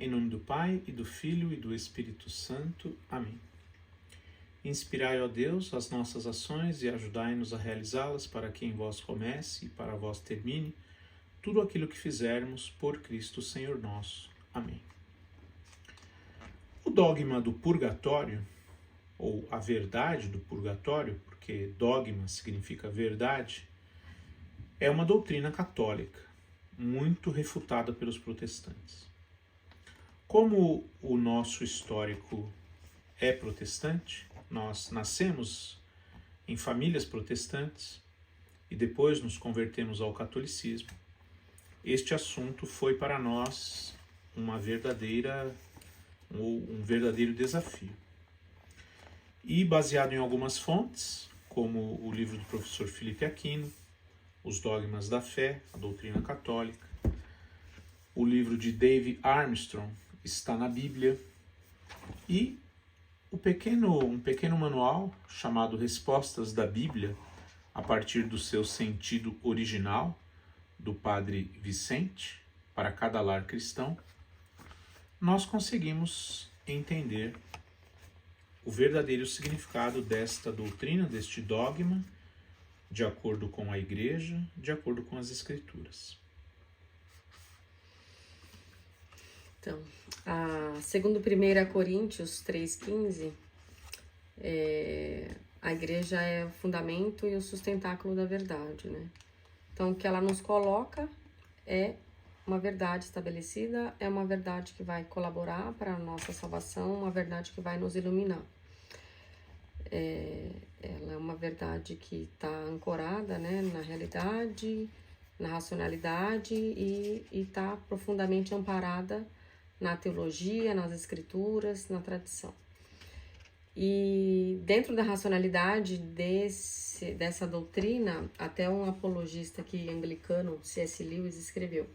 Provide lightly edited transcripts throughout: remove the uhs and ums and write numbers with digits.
Em nome do Pai, e do Filho, e do Espírito Santo. Amém. Inspirai, ó Deus, as nossas ações e ajudai-nos a realizá-las, para que em vós comece e para vós termine tudo aquilo que fizermos por Cristo Senhor nosso. Amém. O dogma do purgatório, ou a verdade do purgatório, porque dogma significa verdade, é uma doutrina católica, muito refutada pelos protestantes. Como o nosso histórico é protestante, nós nascemos em famílias protestantes e depois nos convertemos ao catolicismo, este assunto foi para nós um verdadeiro desafio. E baseado em algumas fontes, como o livro do professor Felipe Aquino, Os Dogmas da Fé, a Doutrina Católica, o livro de Dave Armstrong, Está na Bíblia, e um pequeno manual chamado Respostas da Bíblia, a partir do seu sentido original, do Padre Vicente, para cada lar cristão, nós conseguimos entender o verdadeiro significado desta doutrina, deste dogma, de acordo com a Igreja, de acordo com as Escrituras. Então, segundo 1 Coríntios 3,15, a Igreja é o fundamento e o sustentáculo da verdade, né? Então, o que ela nos coloca é uma verdade estabelecida, é uma verdade que vai colaborar para a nossa salvação, uma verdade que vai nos iluminar. Ela é uma verdade que está ancorada, né, na realidade, na racionalidade e está profundamente amparada na teologia, nas escrituras, na tradição. E dentro da racionalidade dessa doutrina, até um apologista aqui anglicano, C.S. Lewis, escreveu: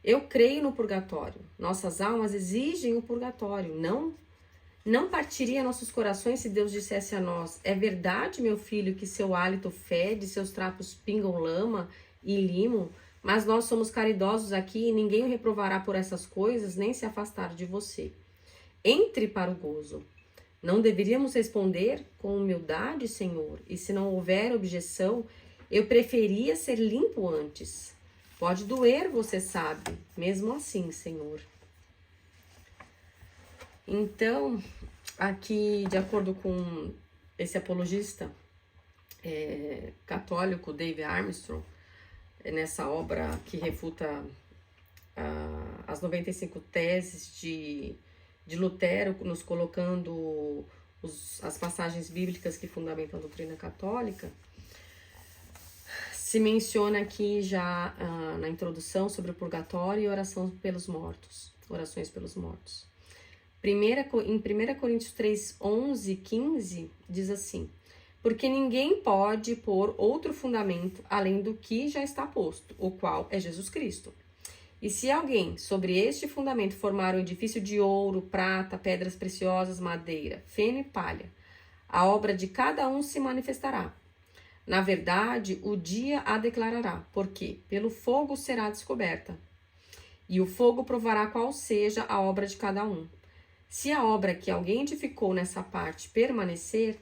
eu creio no purgatório, nossas almas exigem o purgatório, não partiria nossos corações se Deus dissesse a nós: é verdade, meu filho, que seu hálito fede, seus trapos pingam lama e limo, mas nós somos caridosos aqui e ninguém o reprovará por essas coisas, nem se afastar de você. Entre para o gozo. Não deveríamos responder com humildade, Senhor? E se não houver objeção, eu preferia ser limpo antes. Pode doer, você sabe, mesmo assim, Senhor. Então, aqui, de acordo com esse apologista católico, Dave Armstrong, nessa obra que refuta as 95 teses de Lutero, nos colocando as passagens bíblicas que fundamentam a doutrina católica, se menciona aqui já na introdução sobre o purgatório e orações pelos mortos. Em 1 Coríntios 3, 11 e 15, diz assim: porque ninguém pode pôr outro fundamento além do que já está posto, o qual é Jesus Cristo. E se alguém, sobre este fundamento, formar um edifício de ouro, prata, pedras preciosas, madeira, feno e palha, a obra de cada um se manifestará. Na verdade, o dia a declarará, porque pelo fogo será descoberta. E o fogo provará qual seja a obra de cada um. Se a obra que alguém edificou nessa parte permanecer,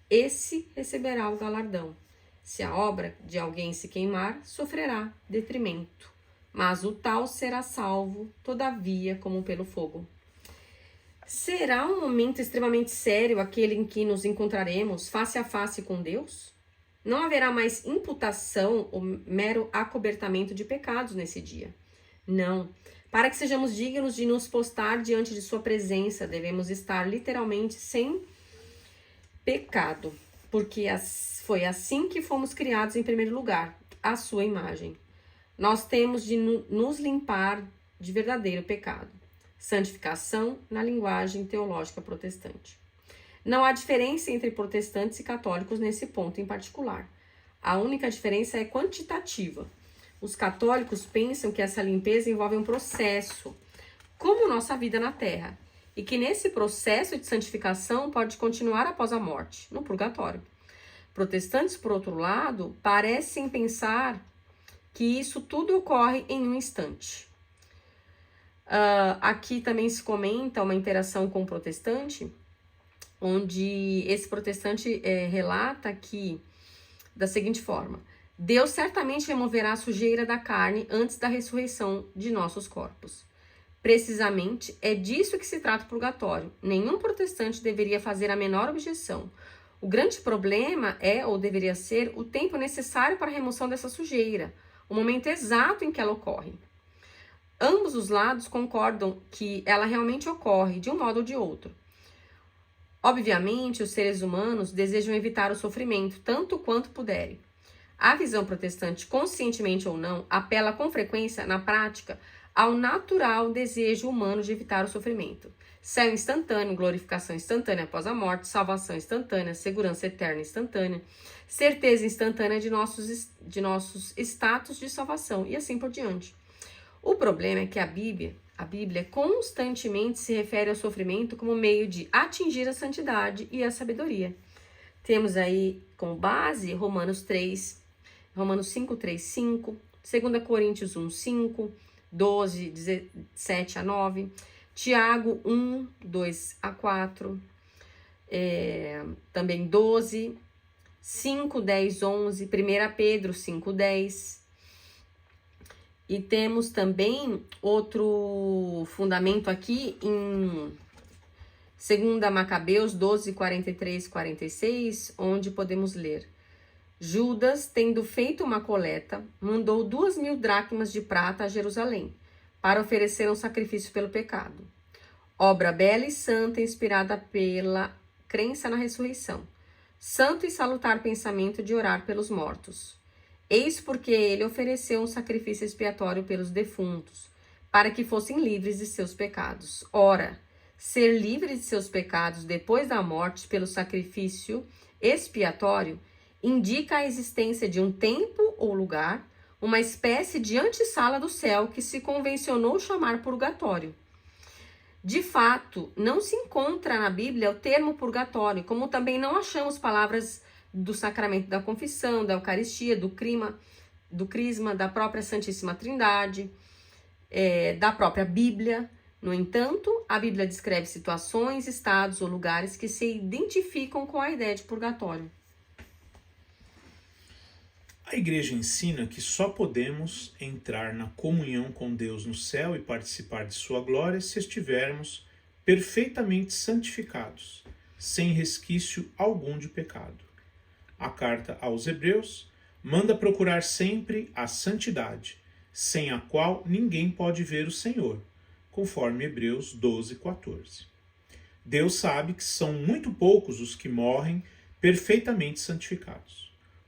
esse receberá o galardão. Se a obra de alguém se queimar, sofrerá detrimento. Mas o tal será salvo, todavia, como pelo fogo. Será um momento extremamente sério aquele em que nos encontraremos face a face com Deus? Não haverá mais imputação ou mero acobertamento de pecados nesse dia. Não. Para que sejamos dignos de nos postar diante de sua presença, devemos estar literalmente sem pecado, porque foi assim que fomos criados em primeiro lugar, à sua imagem. Nós temos de nos limpar de verdadeiro pecado. Santificação na linguagem teológica protestante. Não há diferença entre protestantes e católicos nesse ponto em particular. A única diferença é quantitativa. Os católicos pensam que essa limpeza envolve um processo, como nossa vida na Terra, e que nesse processo de santificação pode continuar após a morte, no purgatório. Protestantes, por outro lado, parecem pensar que isso tudo ocorre em um instante. Aqui também se comenta uma interação com o protestante, onde esse protestante relata que, da seguinte forma: Deus certamente removerá a sujeira da carne antes da ressurreição de nossos corpos. Precisamente é disso que se trata o purgatório. Nenhum protestante deveria fazer a menor objeção. O grande problema é, ou deveria ser, o tempo necessário para a remoção dessa sujeira, o momento exato em que ela ocorre. Ambos os lados concordam que ela realmente ocorre, de um modo ou de outro. Obviamente, os seres humanos desejam evitar o sofrimento, tanto quanto puderem. A visão protestante, conscientemente ou não, apela com frequência, na prática, ao natural desejo humano de evitar o sofrimento. Céu instantâneo, glorificação instantânea após a morte, salvação instantânea, segurança eterna instantânea, certeza instantânea de nossos status de salvação e assim por diante. O problema é que a Bíblia constantemente se refere ao sofrimento como meio de atingir a santidade e a sabedoria. Temos aí como base Romanos 5, 3, 5, 2 Coríntios 1, 5, 12, 17 a 9, Tiago 1, 2 a 4, também 12, 5, 10, 11, 1 Pedro 5, 10. E temos também outro fundamento aqui em 2 Macabeus 12, 43 e 46, onde podemos ler: Judas, tendo feito uma coleta, mandou 2.000 dracmas de prata a Jerusalém, para oferecer um sacrifício pelo pecado. Obra bela e santa, inspirada pela crença na ressurreição. Santo e salutar pensamento de orar pelos mortos. Eis porque ele ofereceu um sacrifício expiatório pelos defuntos, para que fossem livres de seus pecados. Ora, ser livre de seus pecados depois da morte pelo sacrifício expiatório indica a existência de um tempo ou lugar, uma espécie de antessala do céu que se convencionou chamar purgatório. De fato, não se encontra na Bíblia o termo purgatório, como também não achamos palavras do sacramento da confissão, da Eucaristia, do crisma, da própria Santíssima Trindade, da própria Bíblia. No entanto, a Bíblia descreve situações, estados ou lugares que se identificam com a ideia de purgatório. A Igreja ensina que só podemos entrar na comunhão com Deus no céu e participar de sua glória se estivermos perfeitamente santificados, sem resquício algum de pecado. A carta aos Hebreus manda procurar sempre a santidade, sem a qual ninguém pode ver o Senhor, conforme Hebreus 12, 14. Deus sabe que são muito poucos os que morrem perfeitamente santificados.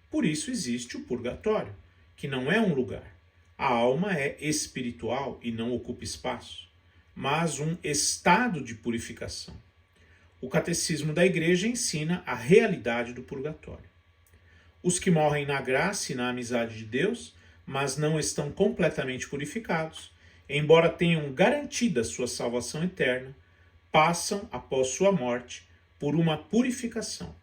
Por isso existe o purgatório, que não é um lugar. A alma é espiritual e não ocupa espaço, mas um estado de purificação. O Catecismo da Igreja ensina a realidade do purgatório. Os que morrem na graça e na amizade de Deus, mas não estão completamente purificados, embora tenham garantida sua salvação eterna, passam, após sua morte, por uma purificação,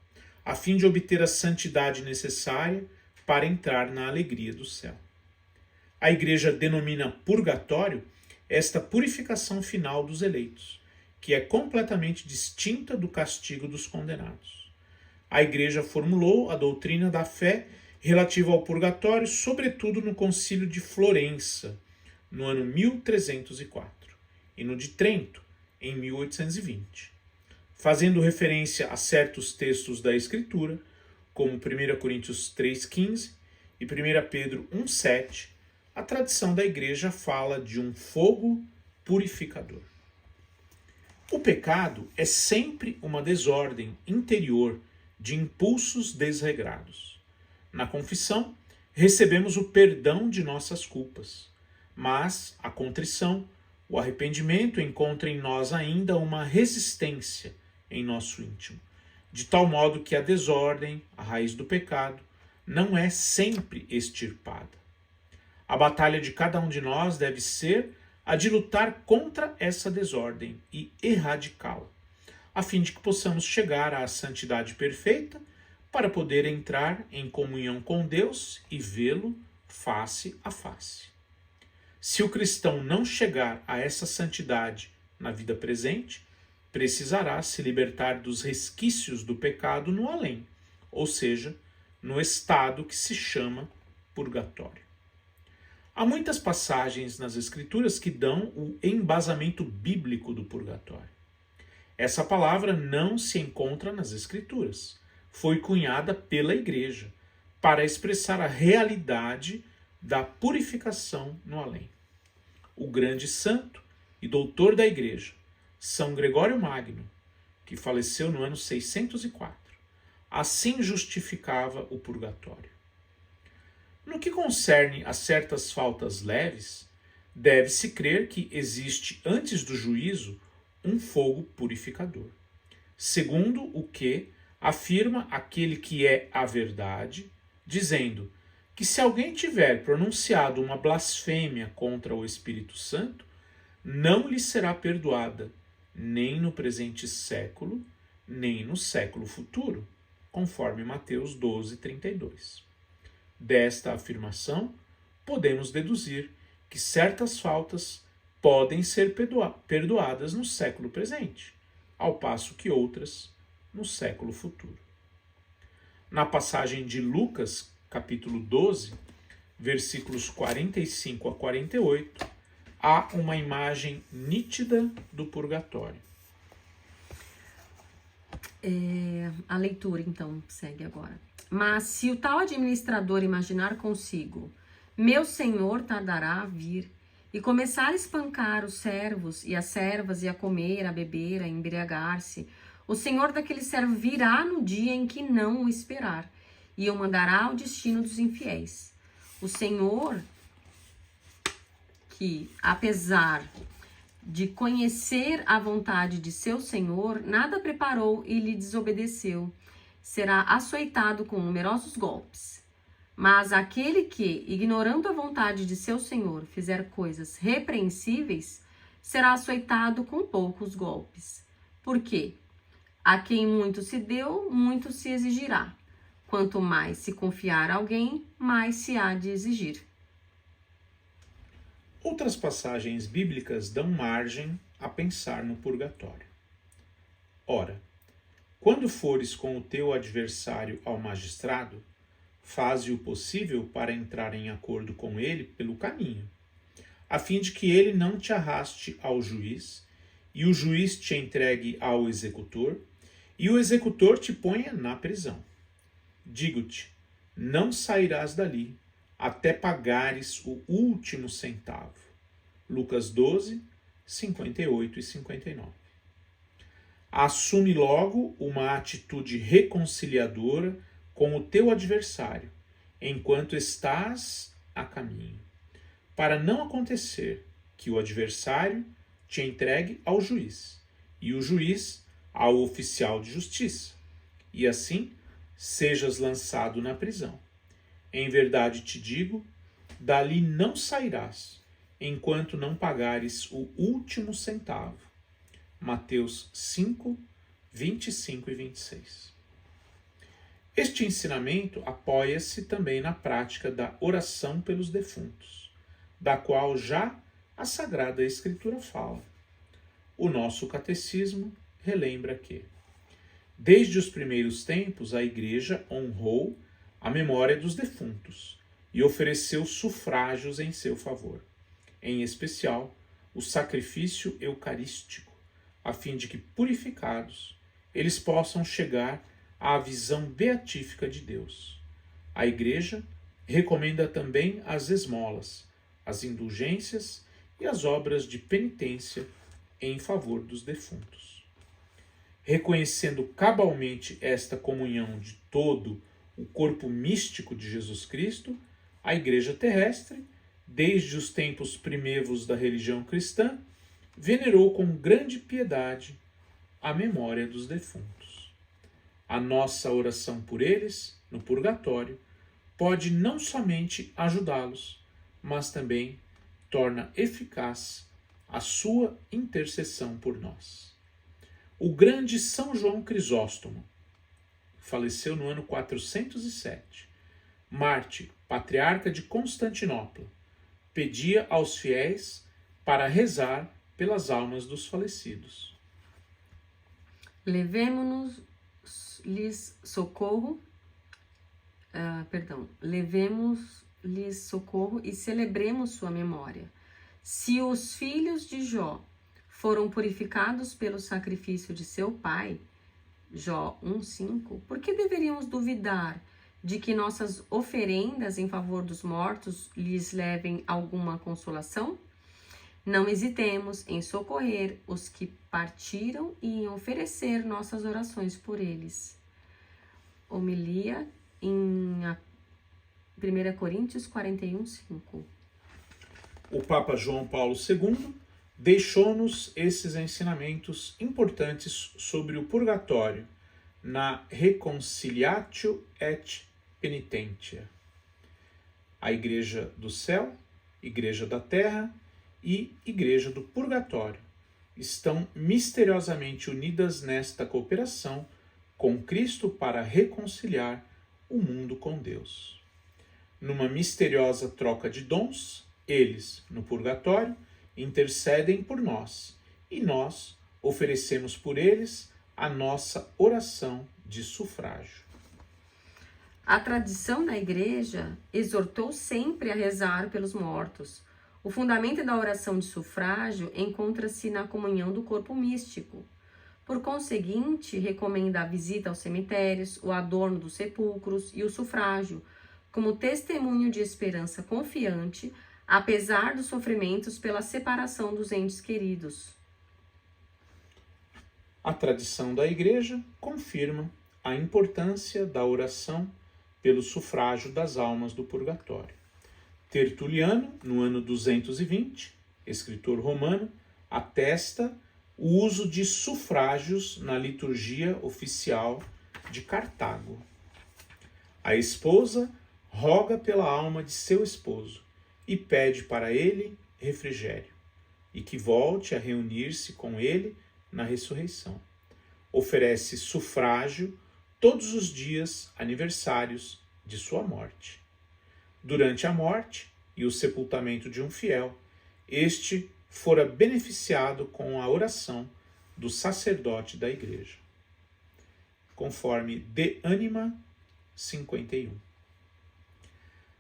a fim de obter a santidade necessária para entrar na alegria do céu. A Igreja denomina purgatório esta purificação final dos eleitos, que é completamente distinta do castigo dos condenados. A Igreja formulou a doutrina da fé relativa ao purgatório, sobretudo no Concílio de Florença, no ano 1304, e no de Trento, em 1820, fazendo referência a certos textos da Escritura, como 1 Coríntios 3,15 e 1 Pedro 1,7, a tradição da Igreja fala de um fogo purificador. O pecado é sempre uma desordem interior de impulsos desregrados. Na confissão, recebemos o perdão de nossas culpas, mas a contrição, o arrependimento encontra em nós ainda uma resistência em nosso íntimo, de tal modo que a desordem, a raiz do pecado, não é sempre extirpada. A batalha de cada um de nós deve ser a de lutar contra essa desordem e erradicá-la, a fim de que possamos chegar à santidade perfeita para poder entrar em comunhão com Deus e vê-lo face a face. Se o cristão não chegar a essa santidade na vida presente, precisará se libertar dos resquícios do pecado no além, ou seja, no estado que se chama purgatório. Há muitas passagens nas Escrituras que dão o embasamento bíblico do purgatório. Essa palavra não se encontra nas Escrituras. Foi cunhada pela Igreja para expressar a realidade da purificação no além. O grande santo e doutor da Igreja, São Gregório Magno, que faleceu no ano 604, assim justificava o purgatório. No que concerne a certas faltas leves, deve-se crer que existe antes do juízo um fogo purificador, segundo o que afirma aquele que é a verdade, dizendo que se alguém tiver pronunciado uma blasfêmia contra o Espírito Santo, não lhe será perdoada, nem no presente século, nem no século futuro, conforme Mateus 12:32. Desta afirmação, podemos deduzir que certas faltas podem ser perdoadas no século presente, ao passo que outras no século futuro. Na passagem de Lucas, capítulo 12, versículos 45 a 48, há uma imagem nítida do purgatório. A leitura, então, segue agora. Mas se o tal administrador imaginar consigo, meu senhor tardará a vir, e começar a espancar os servos e as servas, e a comer, a beber, a embriagar-se, o senhor daquele servo virá no dia em que não o esperar, e o mandará ao destino dos infiéis. O senhor, que, apesar de conhecer a vontade de seu senhor, nada preparou e lhe desobedeceu, será açoitado com numerosos golpes. Mas aquele que, ignorando a vontade de seu senhor, fizer coisas repreensíveis, será açoitado com poucos golpes. Por quê? A quem muito se deu, muito se exigirá. Quanto mais se confiar a alguém, mais se há de exigir. Outras passagens bíblicas dão margem a pensar no purgatório. Ora, quando fores com o teu adversário ao magistrado, faze o possível para entrar em acordo com ele pelo caminho, a fim de que ele não te arraste ao juiz, e o juiz te entregue ao executor, e o executor te ponha na prisão. Digo-te, não sairás dali, até pagares o último centavo. Lucas 12, 58 e 59. Assume logo uma atitude reconciliadora com o teu adversário, enquanto estás a caminho, para não acontecer que o adversário te entregue ao juiz, e o juiz ao oficial de justiça, e assim sejas lançado na prisão. Em verdade te digo, dali não sairás, enquanto não pagares o último centavo. Mateus 5, 25 e 26. Este ensinamento apoia-se também na prática da oração pelos defuntos, da qual já a Sagrada Escritura fala. O nosso catecismo relembra que, desde os primeiros tempos, a Igreja honrou a memória dos defuntos e ofereceu sufrágios em seu favor, em especial o sacrifício eucarístico, a fim de que, purificados, eles possam chegar à visão beatífica de Deus. A Igreja recomenda também as esmolas, as indulgências e as obras de penitência em favor dos defuntos. Reconhecendo cabalmente esta comunhão de todo o corpo místico de Jesus Cristo, a Igreja terrestre, desde os tempos primevos da religião cristã, venerou com grande piedade a memória dos defuntos. A nossa oração por eles, no purgatório, pode não somente ajudá-los, mas também torna eficaz a sua intercessão por nós. O grande São João Crisóstomo faleceu no ano 407, mártir, patriarca de Constantinopla, pedia aos fiéis para rezar pelas almas dos falecidos. Levemos-lhes socorro, levemos-lhes socorro e celebremos sua memória. Se os filhos de Jó foram purificados pelo sacrifício de seu pai, Jó 1:5, por que deveríamos duvidar de que nossas oferendas em favor dos mortos lhes levem alguma consolação? Não hesitemos em socorrer os que partiram e em oferecer nossas orações por eles. Homilia em 1 Coríntios 41:5. O Papa João Paulo II deixou-nos esses ensinamentos importantes sobre o purgatório na Reconciliatio et Penitentia. A Igreja do Céu, Igreja da Terra e Igreja do Purgatório estão misteriosamente unidas nesta cooperação com Cristo para reconciliar o mundo com Deus. Numa misteriosa troca de dons, eles, no purgatório, intercedem por nós e nós oferecemos por eles a nossa oração de sufrágio. A tradição da Igreja exortou sempre a rezar pelos mortos. O fundamento da oração de sufrágio encontra-se na comunhão do corpo místico. Por conseguinte, recomenda a visita aos cemitérios, o adorno dos sepulcros e o sufrágio, como testemunho de esperança confiante, apesar dos sofrimentos pela separação dos entes queridos. A tradição da Igreja confirma a importância da oração pelo sufrágio das almas do purgatório. Tertuliano, no ano 220, escritor romano, atesta o uso de sufrágios na liturgia oficial de Cartago. A esposa roga pela alma de seu esposo e pede para ele refrigério, e que volte a reunir-se com ele na ressurreição. Oferece sufrágio todos os dias aniversários de sua morte. Durante a morte e o sepultamento de um fiel, este fora beneficiado com a oração do sacerdote da Igreja. Conforme De Anima 51.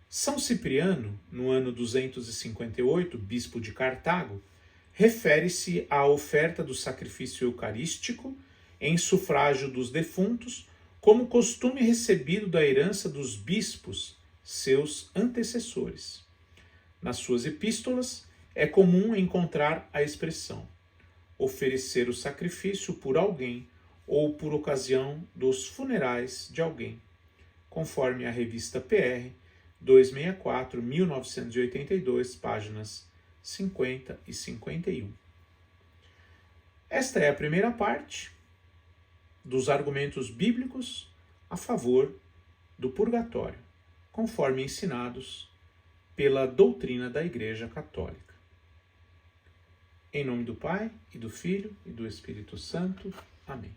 São Cipriano, no ano 258, bispo de Cartago, refere-se à oferta do sacrifício eucarístico em sufrágio dos defuntos como costume recebido da herança dos bispos, seus antecessores. Nas suas epístolas, é comum encontrar a expressão oferecer o sacrifício por alguém ou por ocasião dos funerais de alguém, conforme a revista PR 264, 1982, páginas 50 e 51. Esta é a primeira parte dos argumentos bíblicos a favor do purgatório, conforme ensinados pela doutrina da Igreja Católica. Em nome do Pai, e do Filho, e do Espírito Santo. Amém.